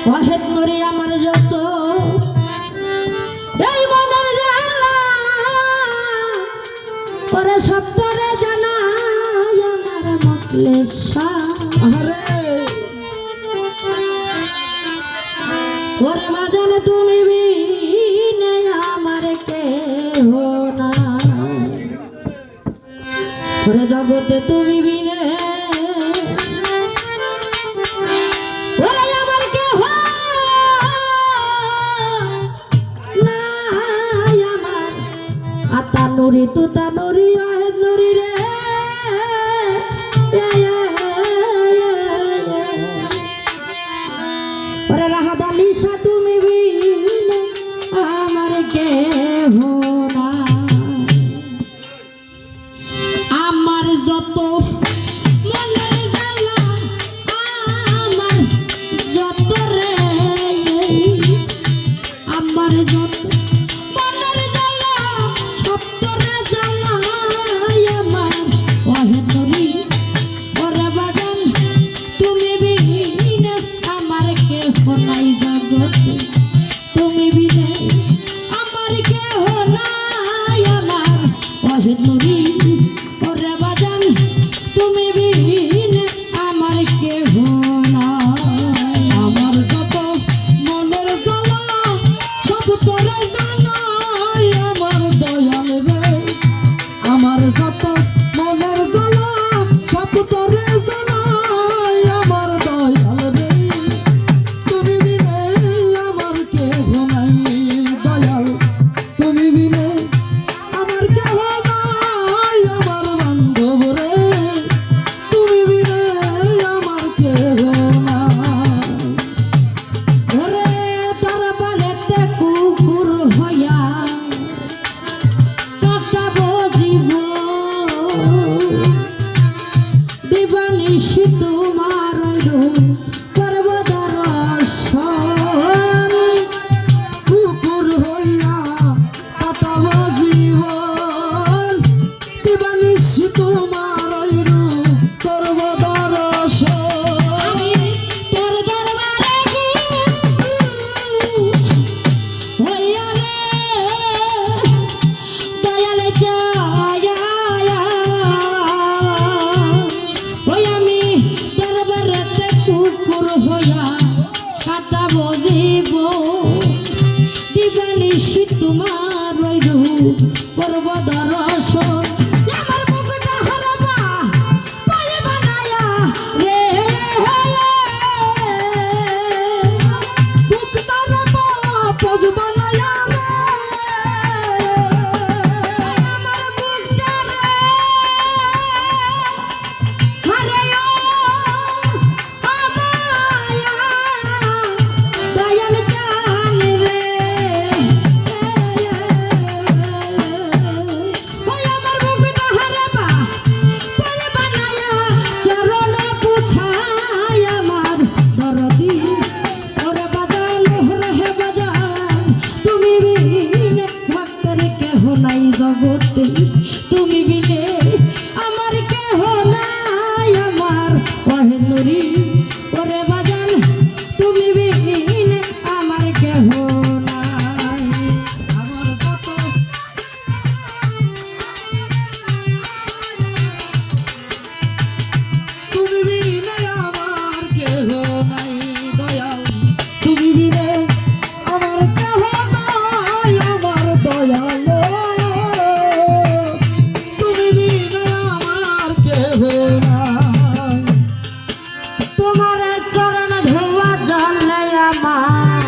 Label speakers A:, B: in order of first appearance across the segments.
A: ওহে তোরে আমার যত এই মনের জ্বালা ওরে সব তোরে জানাই আমার মতলেশা ওরে বাজান তুমি বিনে আমার কেহ নাই ওরে জগতে তুমি বিনে ওরে আমার কেহ নাই আমার আতা নুরি তুতা নুরি আহে নুরি রে ওরে রাহাদা নিশা তুমি বিনে আমার কেহ নাই আমার যত মনের জ্বালা আমার যত রে আমার যত মনের জ্বালা সব তোরে জ্বালাই আমার ওহে তোরি ওরে বাজান তুমি বিনে আমার কেহ নাই জগতে তুমি বিনে আমার কেহ নাই আমার ওহে তোরি ওরে বাজান তুমি বিনে আমার কেহ নাই
B: আমার যত মনের জ্বালা সব তোরে জানাই আমার দয়াল রে আমার যত মনের জ্বালা সব তোরে জানাই আমার দয়াল রে তুমি বিনে আমার কেহ নাই দয়াল তুমি বিনে আমার কেহ নাই আমার বান্ধব রে তুমি বিনে আমার কেহ নাই
A: ওরে দরবারেতে কুকুর হইয়া কাটাবো জীবন দিবানিশি তোমার রূপ করব দর্শন
B: কুকুর হইয়া কাটাবো জীবন দিবানিশি তোমার রূপ করব দর্শন
A: আমি তোর দরবারে হইয়া রে দয়াল দয়া ওই আমি দরবারেতে কুকুর হইয়া কাটাবো জীবন দিবানিশি তোমার ওই রূপ করব দর্শন আমার বুকটা হারাবা পায়ে বানায়া রে
B: বুক তারে বাপজ বানায়া রে
A: আমার বুকটা রে হারায়ো আমায়া দয়াল জান রে ওই আমার বুকটা হারাবা পায়ে বানায়া চরণ পুছায় আমার দরদি ওরে বাজান হে বাজান তুমি বিনে ভক্তের কেহ নাই জগতে তুমি বিনে আমার কেহ নাই আমার ওহে নুরি ওরে বাজান তুমি বিনে আমার কেহ নাই
B: আমার যত তুমি বিনে আমার কেহ নাই দয়াল তুমি বিনে আমার কেহ নাই আমার দয়াল তুমি বিনে আমার কেহ নাই
A: তোমার চরণ ধোয়া জলে আমার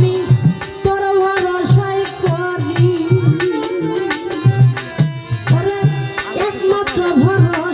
A: আমি তোর ভরসায় করি ওরে একমাত্র ভরসা